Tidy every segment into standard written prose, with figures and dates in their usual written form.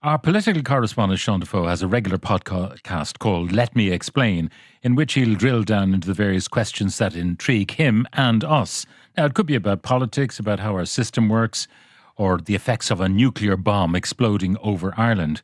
Our political correspondent, Seán Defoe, has a regular podcast called Let Me Explain, in which he'll drill down into the various questions that intrigue him and us. Now, it could be about politics, about how our system works, or the effects of a nuclear bomb exploding over Ireland.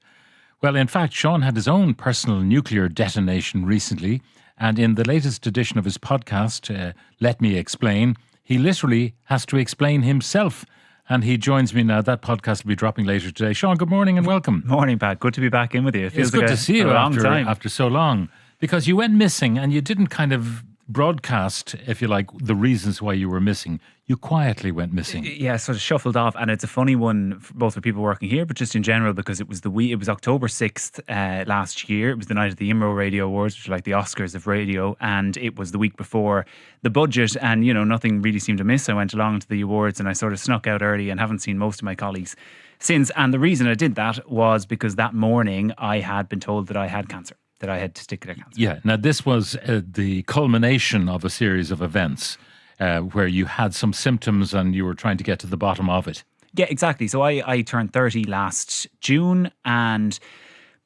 Well, in fact, Seán had his own personal nuclear detonation recently, and in the latest edition of his podcast, Let Me Explain, he literally has to explain himself. And he joins me now. That podcast will be dropping later today. Seán, good morning and welcome. Morning, Pat. Good to be back in with you. It feels it's good like to see you after so long. Because you went missing and you didn't kind of broadcast, if you like, the reasons why you were missing. You quietly went missing. Yeah, sort of shuffled off. And it's a funny one, both for people working here, but just in general, because it was October 6th last year. It was the night of the IMRO Radio Awards, which are like the Oscars of radio. And it was the week before the budget. And, you know, nothing really seemed amiss. I went along to the awards and I sort of snuck out early and haven't seen most of my colleagues since. And the reason I did that was because that morning I had been told that I had cancer. That I had testicular cancer. Yeah. Now, this was the culmination of a series of events where you had some symptoms and you were trying to get to the bottom of it. Yeah, exactly. So I turned 30 last June, and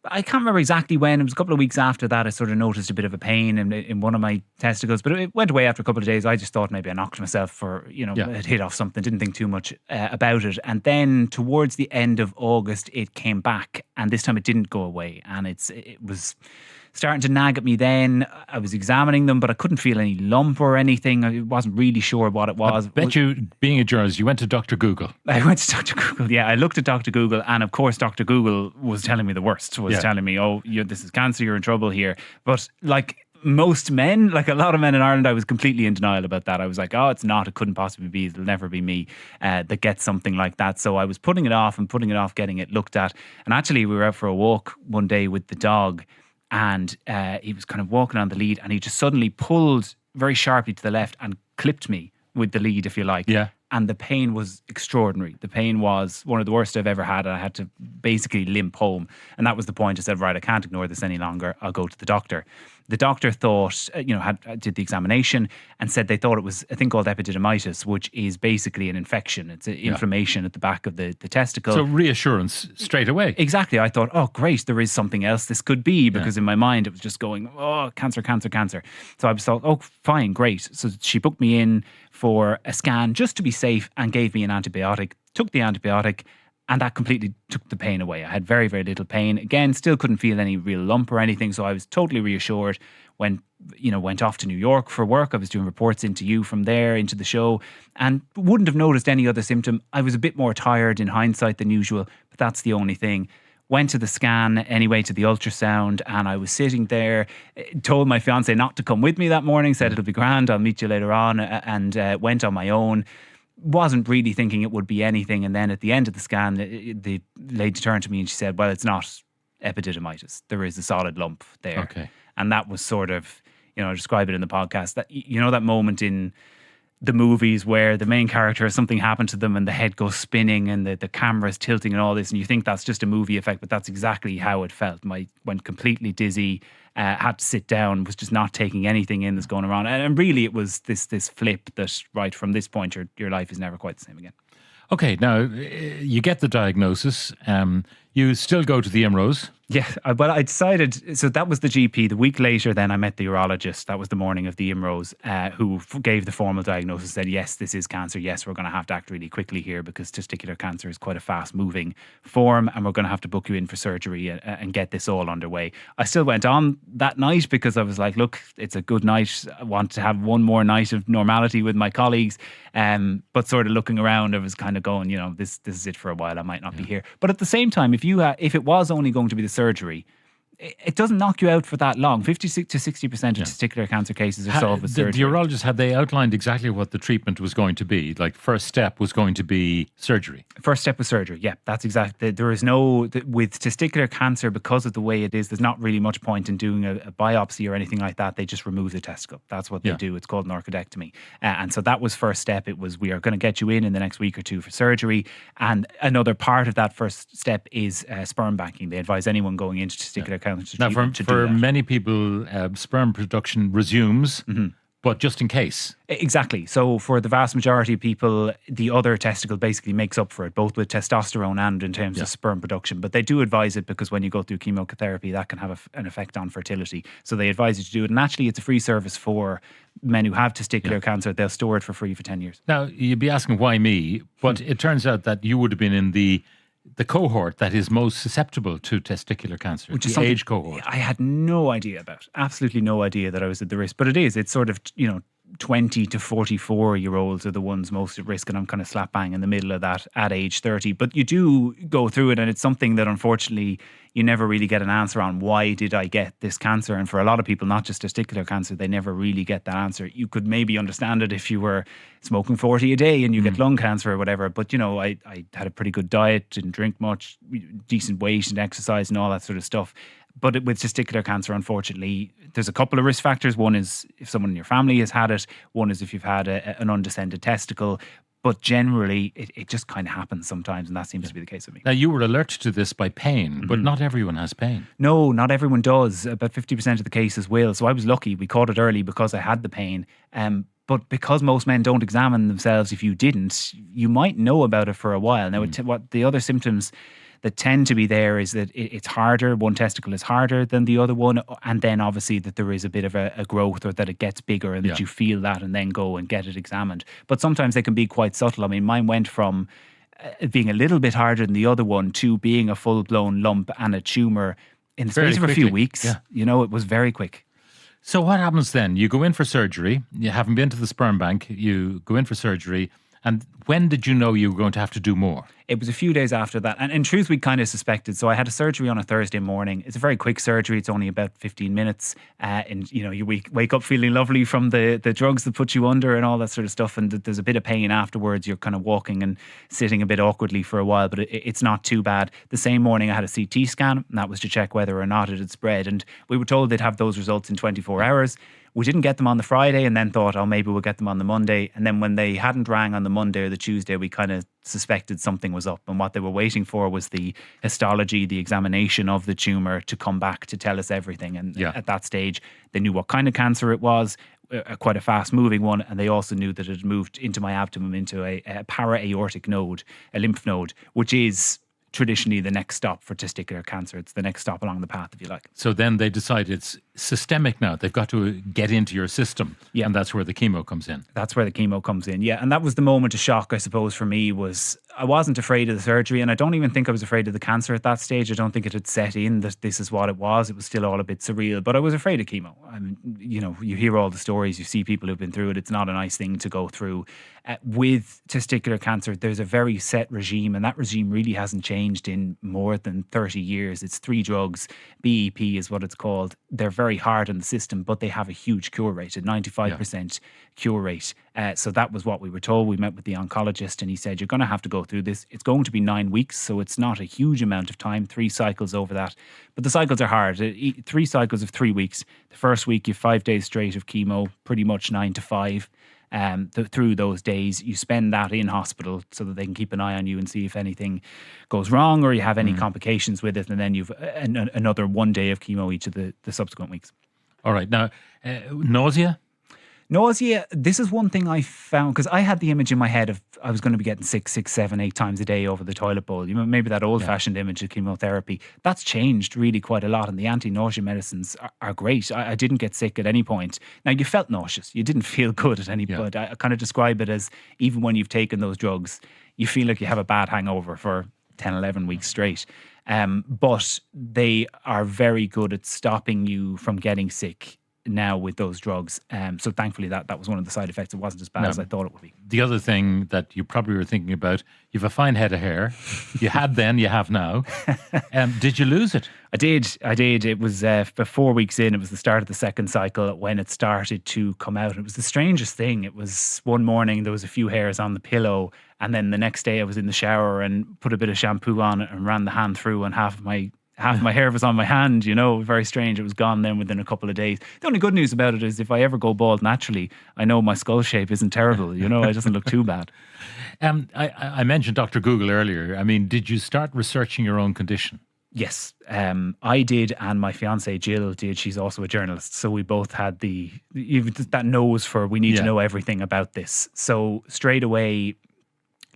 I can't remember exactly when. It was a couple of weeks after that I sort of noticed a bit of a pain in one of my testicles, but it went away after a couple of days. I just thought maybe I knocked myself for, it hit off something, didn't think too much about it. And then towards the end of August, it came back, and this time it didn't go away. And it was starting to nag at me then. I was examining them, but I couldn't feel any lump or anything. I wasn't really sure what it was. I bet you, being a journalist, you went to Dr. Google. I went to Dr. Google, yeah. I looked at Dr. Google, and of course Dr. Google was telling me the worst, telling me, this is cancer, you're in trouble here. But like most men, like a lot of men in Ireland, I was completely in denial about that. I was like, it's not, it couldn't possibly be, it'll never be me that gets something like that. So I was putting it off getting it looked at. And actually we were out for a walk one day with the dog, and he was kind of walking on the lead, and he just suddenly pulled very sharply to the left and clipped me with the lead, if you like. Yeah. And the pain was extraordinary. The pain was one of the worst I've ever had. And I had to basically limp home. And that was the point. I said, right, I can't ignore this any longer. I'll go to the doctor. The doctor thought, did the examination and said they thought it was a thing called epididymitis, which is basically an infection. It's an inflammation at the back of the testicle. So reassurance straight away. Exactly. I thought, great, there is something else this could be, because in my mind it was just going, cancer, cancer, cancer. So I was thought, fine, great. So she booked me in for a scan just to be safe and gave me an antibiotic, took the antibiotic, and that completely took the pain away. I had very, very little pain. Again, still couldn't feel any real lump or anything. So I was totally reassured. Went off to New York for work. I was doing reports into you from there, into the show, and wouldn't have noticed any other symptom. I was a bit more tired in hindsight than usual, but that's the only thing. Went to the scan anyway, to the ultrasound, and I was sitting there, told my fiance not to come with me that morning, said it'll be grand, I'll meet you later on, and went on my own. Wasn't really thinking it would be anything. And then at the end of the scan, the lady turned to me and she said, well, it's not epididymitis. There is a solid lump there. Okay. And that was sort of, I describe it in the podcast, that, that moment in the movies where the main character, something happened to them and the head goes spinning and the camera is tilting and all this, and you think that's just a movie effect, but that's exactly how it felt. I went completely dizzy, had to sit down, was just not taking anything in that's going around. And really it was this flip that, right, from this point, your life is never quite the same again. Okay, now you get the diagnosis. You still go to the IMROs. Yeah, well, I decided, so that was the GP. The week later, then I met the urologist. That was the morning of the IMROs, who gave the formal diagnosis, said, yes, this is cancer. Yes, we're going to have to act really quickly here because testicular cancer is quite a fast moving form, and we're going to have to book you in for surgery and get this all underway. I still went on that night because I was like, look, it's a good night. I want to have one more night of normality with my colleagues. But sort of looking around, I was kind of going, this is it for a while. I might not be here. But at the same time, if it was only going to be the surgery, it doesn't knock you out for that long. 50 to 60% of testicular cancer cases are solved with surgery. The urologist, had they outlined exactly what the treatment was going to be? Like, first step was going to be surgery? First step was surgery, yeah, that's exactly. There is with testicular cancer, because of the way it is, there's not really much point in doing a biopsy or anything like that. They just remove the testicle. That's what they do. It's called an orchidectomy. And so that was first step. It was, we are going to get you in the next week or two for surgery. And another part of that first step is sperm banking. They advise anyone going into testicular cancer now, for many people, sperm production resumes but just in case. Exactly. So for the vast majority of people, the other testicle basically makes up for it, both with testosterone and in terms of sperm production. But they do advise it because when you go through chemotherapy, that can have an effect on fertility. So they advise you to do it. And actually, it's a free service for men who have testicular cancer. They'll store it for free for 10 years. Now, you'd be asking why me, but it turns out that you would have been in the cohort that is most susceptible to testicular cancer, which is the age cohort. I had no idea about. Absolutely no idea that I was at the risk. But it is. It's sort of, 20 to 44-year-olds are the ones most at risk, and I'm kind of slap bang in the middle of that at age 30. But you do go through it, and it's something that unfortunately you never really get an answer on. Why did I get this cancer? And for a lot of people, not just testicular cancer, they never really get that answer. You could maybe understand it if you were smoking 40 a day and you get lung cancer or whatever. But, I had a pretty good diet, didn't drink much, decent weight and exercise and all that sort of stuff. But with testicular cancer, unfortunately, there's a couple of risk factors. One is if someone in your family has had it. One is if you've had an undescended testicle. But generally, it just kind of happens sometimes, and that seems to be the case with me. Now, you were alerted to this by pain, but not everyone has pain. No, not everyone does. About 50% of the cases will. So I was lucky. We caught it early because I had the pain. But because most men don't examine themselves, if you didn't, you might know about it for a while. Now, what the other symptoms that tend to be there is that it's harder. One testicle is harder than the other one. And then obviously that there is a bit of a growth, or that it gets bigger, and that you feel that and then go and get it examined. But sometimes they can be quite subtle. I mean, mine went from being a little bit harder than the other one to being a full-blown lump and a tumour in the space of a few weeks. Yeah. It was very quick. So what happens then? You go in for surgery. You haven't been to the sperm bank. You go in for surgery. And when did you know you were going to have to do more? It was a few days after that. And in truth, we kind of suspected. So I had a surgery on a Thursday morning. It's a very quick surgery. It's only about 15 minutes. And, you wake up feeling lovely from the drugs that put you under and all that sort of stuff. And there's a bit of pain afterwards. You're kind of walking and sitting a bit awkwardly for a while, but it's not too bad. The same morning I had a CT scan, and that was to check whether or not it had spread. And we were told they'd have those results in 24 hours. We didn't get them on the Friday, and then thought, maybe we'll get them on the Monday. And then when they hadn't rang on the Monday or the Tuesday, we kind of suspected something was up. And what they were waiting for was the histology, the examination of the tumour, to come back to tell us everything. And at that stage, they knew what kind of cancer it was, quite a fast-moving one. And they also knew that it had moved into my abdomen, into a para-aortic node, a lymph node, which is traditionally the next stop for testicular cancer. It's the next stop along the path, if you like. So then they decide it's systemic now. They've got to get into your system. Yeah. And that's where the chemo comes in. That's where the chemo comes in, yeah. And that was the moment of shock, I suppose, for me. Was I wasn't afraid of the surgery, and I don't even think I was afraid of the cancer at that stage. I don't think it had set in that this is what it was. It was still all a bit surreal, but I was afraid of chemo. I mean, you hear all the stories, you see people who've been through it. It's not a nice thing to go through. With testicular cancer, there's a very set regime, and that regime really hasn't changed in more than 30 years. It's 3 drugs. BEP is what it's called. They're very hard on the system, but they have a huge cure rate, a 95% cure rate. So that was what we were told. We met with the oncologist, and he said, you're going to have to go through this. It's going to be 9 weeks, so it's not a huge amount of time, 3 cycles over that. But the cycles are hard. 3 cycles of 3 weeks. The first week, you have 5 days straight of chemo, pretty much 9 to 5. Through those days, you spend that in hospital so that they can keep an eye on you and see if anything goes wrong or you have any complications with it. And then you've another 1 day of chemo each of the subsequent weeks. All right. Now, nausea? Nausea, this is one thing I found, because I had the image in my head of I was going to be getting 6, 7, 8 times a day over the toilet bowl. Maybe that old-fashioned image of chemotherapy. That's changed really quite a lot, and the anti-nausea medicines are great. I didn't get sick at any point. Now, you felt nauseous. You didn't feel good at any point. I kind of describe it as, even when you've taken those drugs, you feel like you have a bad hangover for 10, 11 weeks straight. But they are very good at stopping you from getting sick now with those drugs. So thankfully that was one of the side effects. It wasn't as bad as I thought it would be. The other thing that you probably were thinking about, you have a fine head of hair. You had then, you have now. Did you lose it? I did. It was 4 weeks in. It was the start of the second cycle when it started to come out. It was the strangest thing. It was one morning, there was a few hairs on the pillow, and then the next day I was in the shower and put a bit of shampoo on it and ran the hand through, and half of my hair was on my hand, very strange. It was gone then within a couple of days. The only good news about it is if I ever go bald naturally, I know my skull shape isn't terrible, it doesn't look too bad. I mentioned Dr. Google earlier. I mean, did you start researching your own condition? Yes, I did, and my fiancée Jill did. She's also a journalist, so we both had that nose for we need to Yeah. know everything about this. So straight away,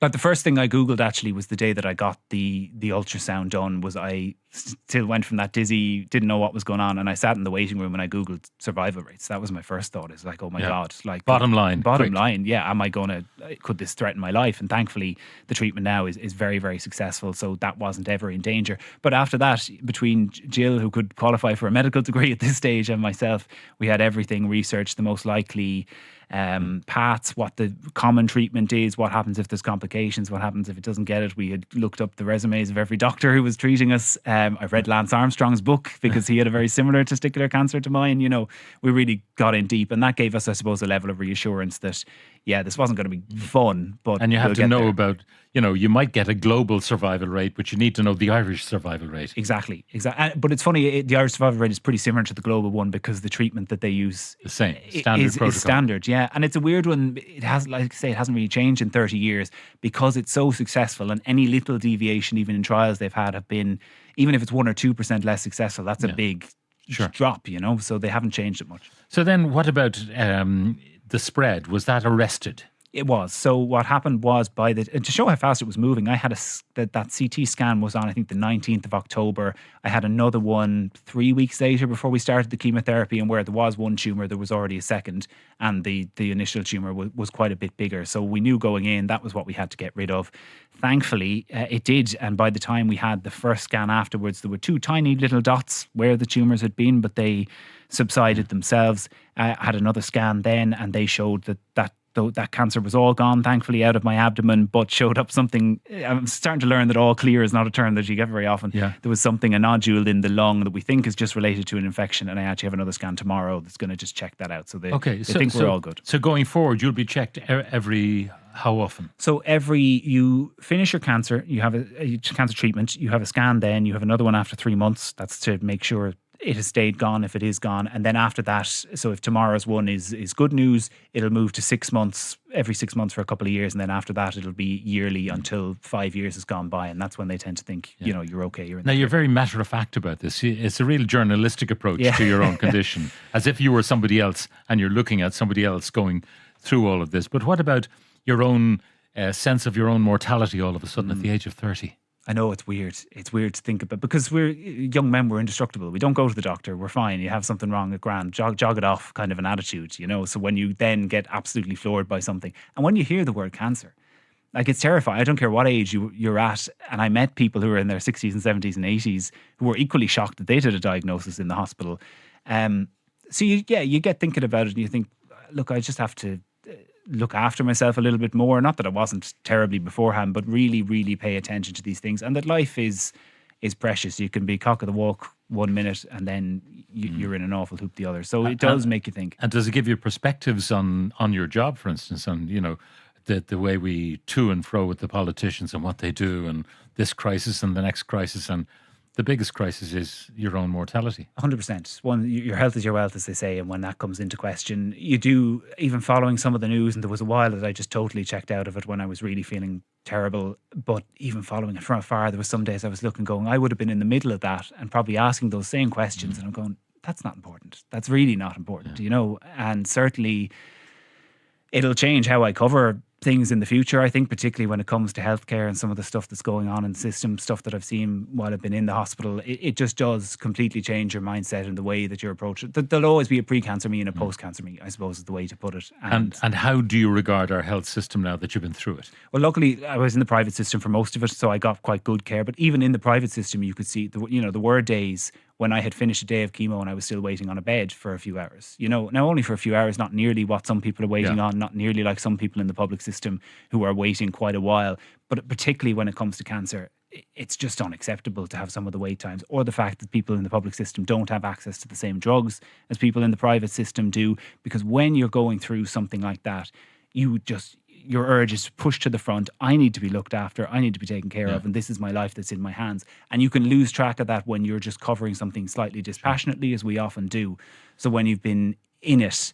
like the first thing I Googled actually was the day that I got the ultrasound done. Was I still went from that dizzy, didn't know what was going on, and I sat in the waiting room and I Googled survival rates. That was my first thought. Is like, oh my Yeah. God, like Bottom line, quick. yeah. Am I gonna? Could this threaten my life? And thankfully, the treatment now is very very successful. So that wasn't ever in danger. But after that, between Jill, who could qualify for a medical degree at this stage, and myself, we had everything researched. The most likely paths, what the common treatment is, what happens if there's complications, what happens if it doesn't get it. We had looked up the resumes of every doctor who was treating us. I've read Lance Armstrong's book because he had a very similar testicular cancer to mine. You know, we really got in deep, and that gave us, I suppose, a level of reassurance that, yeah, this wasn't going to be fun. But And you have we'll to get know there. about, you might get a global survival rate, but you need to know the Irish survival rate. Exactly. But it's funny, the Irish survival rate is pretty similar to the global one because the treatment that they use The same, standard protocol. is standard, yeah. And it's a weird one. It has, like I say, it hasn't really changed in 30 years because it's so successful, and any little deviation, even in trials they've had, have been, even if it's 1 or 2% less successful, that's a big drop, so they haven't changed it much. So then what about the spread? Was that arrested? It was. So what happened was, to show how fast it was moving, I had that CT scan was on, I think, the 19th of October. I had another one 3 weeks later before we started the chemotherapy, and where there was one tumour, there was already a second, and the initial tumour was quite a bit bigger. So we knew going in that was what we had to get rid of. Thankfully, it did, and by the time we had the first scan afterwards, there were 2 tiny little dots where the tumours had been, but they subsided themselves. I had another scan then, and they showed that cancer was all gone, thankfully, out of my abdomen, but showed up something. I'm starting to learn that all clear is not a term that you get very often. Yeah. There was something, a nodule in the lung that we think is just related to an infection, and I actually have another scan tomorrow that's going to just check that out. So they think we're all good. So going forward, you'll be checked every, how often? So you finish your cancer, you have a cancer treatment, you have a scan then, you have another one after 3 months. That's to make sure it has stayed gone if it is gone. And then after that, so if tomorrow's one is good news, it'll move to 6 months, every 6 months for a couple of years. And then after that, it'll be yearly until 5 years has gone by. And that's when they tend to think, you're okay. You're very matter of fact about this. It's a real journalistic approach to your own condition, as if you were somebody else and you're looking at somebody else going through all of this. But what about your own sense of your own mortality all of a sudden at the age of 30? I know it's weird. It's weird to think about because we're young men. We're indestructible. We don't go to the doctor. We're fine. You have something wrong at grand, jog it off, kind of an attitude, So when you then get absolutely floored by something, and when you hear the word cancer, like it's terrifying. I don't care what age you're at. And I met people who were in their 60s and 70s and 80s who were equally shocked that they did a diagnosis in the hospital. So you get thinking about it, and you think, look, I just have to look after myself a little bit more. Not that I wasn't terribly beforehand, but really, really pay attention to these things, and that life is precious. You can be cock of the walk 1 minute, and then you're in an awful hoop the other. So it does make you think. And does it give you perspectives on your job, for instance, on the way we to and fro with the politicians and what they do, and this crisis and the next crisis, and the biggest crisis is your own mortality. 100%. One, your health is your wealth, as they say, and when that comes into question, you do, even following some of the news, and there was a while that I just totally checked out of it when I was really feeling terrible, but even following it from afar, there was some days I was looking going, I would have been in the middle of that and probably asking those same questions, and I'm going, that's not important. That's really not important, and certainly it'll change how I cover things in the future, I think, particularly when it comes to healthcare and some of the stuff that's going on in the system, stuff that I've seen while I've been in the hospital. It just does completely change your mindset and the way that you approach it. There'll always be a pre-cancer me and a post-cancer me, I suppose, is the way to put it. And how do you regard our health system now that you've been through it? Well, luckily, I was in the private system for most of it, so I got quite good care. But even in the private system, you could see, there were days when I had finished a day of chemo and I was still waiting on a bed for a few hours. Now only for a few hours, not nearly what some people are waiting on, not nearly like some people in the public system who are waiting quite a while. But particularly when it comes to cancer, it's just unacceptable to have some of the wait times, or the fact that people in the public system don't have access to the same drugs as people in the private system do. Because when you're going through something like that, your urge is to push to the front. I need to be looked after. I need to be taken care of. And this is my life that's in my hands. And you can lose track of that when you're just covering something slightly dispassionately, as we often do. So when you've been in it,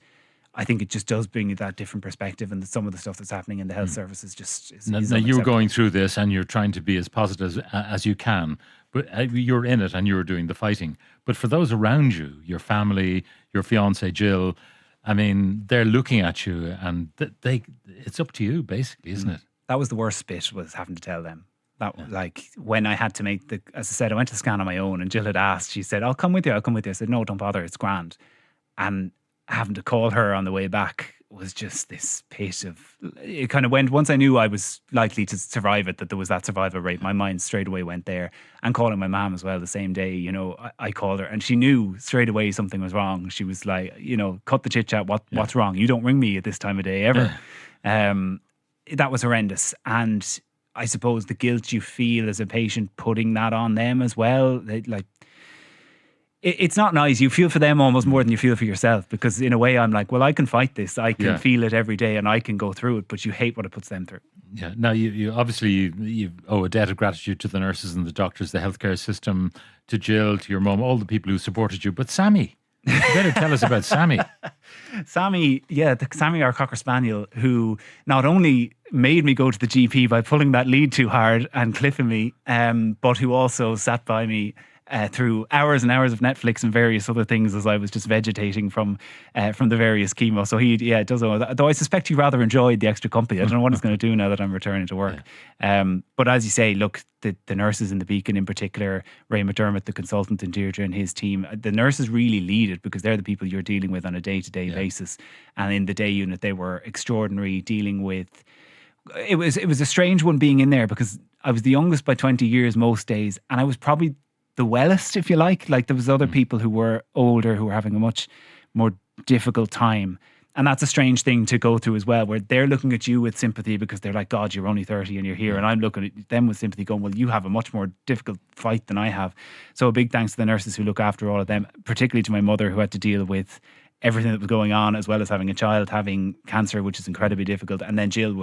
I think it just does bring you that different perspective, and some of the stuff that's happening in the health service is just is Now, you're unacceptable. going through this and you're trying to be as positive as you can, but you're in it and you're doing the fighting. But for those around you, your family, your fiance Jill, I mean, they're looking at you, and it's up to you, basically, isn't it? That was the worst bit, was having to tell them. That like when I had to make as I said, I went to the scan on my own, and Jill had asked. She said, "I'll come with you. I'll come with you." I said, "No, don't bother. It's grand." And having to call her on the way back was just this pit of, it kind of went, once I knew I was likely to survive it, that there was that survival rate, my mind straight away went there. And calling my mom as well the same day, you know, I called her and she knew straight away something was wrong. She was like, you know, cut the chit chat. What's wrong? You don't ring me at this time of day ever. That was horrendous. And I suppose the guilt you feel as a patient putting that on them as well, it's not nice. You feel for them almost more than you feel for yourself, because in a way I'm like, well, I can fight this. I can feel it every day and I can go through it, but you hate what it puts them through. Yeah. Now, you obviously you owe a debt of gratitude to the nurses and the doctors, the healthcare system, to Jill, to your mum, all the people who supported you. But Sammy, you better tell us about Sammy. Sammy, Sammy, our Cocker Spaniel, who not only made me go to the GP by pulling that lead too hard and clipping me, but who also sat by me through hours and hours of Netflix and various other things as I was just vegetating from the various chemo. So he does all that. Though I suspect he rather enjoyed the extra company. I don't know what he's going to do now that I'm returning to work. But as you say, look, the nurses in the Beacon in particular, Ray McDermott, the consultant, and Deirdre and his team, the nurses really lead it, because they're the people you're dealing with on a day-to-day basis. And in the day unit, they were extraordinary, dealing with... It was a strange one being in there, because I was the youngest by 20 years most days, and I was probably the wellest, if you like. Like, there was other people who were older who were having a much more difficult time. And that's a strange thing to go through as well, where they're looking at you with sympathy because they're like, God, you're only 30 and you're here. And I'm looking at them with sympathy going, well, you have a much more difficult fight than I have. So a big thanks to the nurses who look after all of them, particularly to my mother, who had to deal with everything that was going on, as well as having a child having cancer, which is incredibly difficult. And then Jill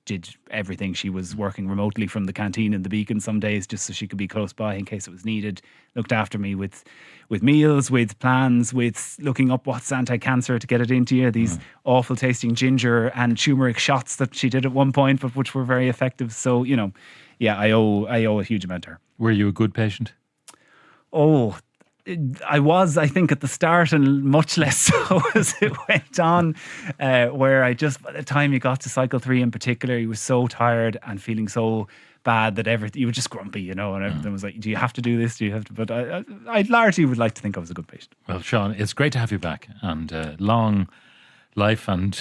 did everything. She was working remotely from the canteen in the Beacon some days, just so she could be close by in case it was needed. Looked after me with meals, with plans, with looking up what's anti-cancer to get it into you. These awful tasting ginger and turmeric shots that she did at one point, but which were very effective. So, you know, I owe a huge amount to her. Were you a good patient? Oh, I was, I think, at the start, and much less so as it went on, where I just, by the time you got to cycle 3 in particular, you were so tired and feeling so bad that you were just grumpy, you know, and everything was like, do you have to do this? Do you have to? But I largely would like to think I was a good patient. Well, Seán, it's great to have you back, and long life and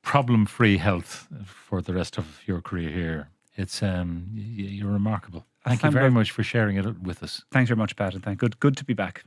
problem-free health for the rest of your career here. It's you're remarkable. Thank you very much for sharing it with us. Thanks very much, Pat, and good to be back.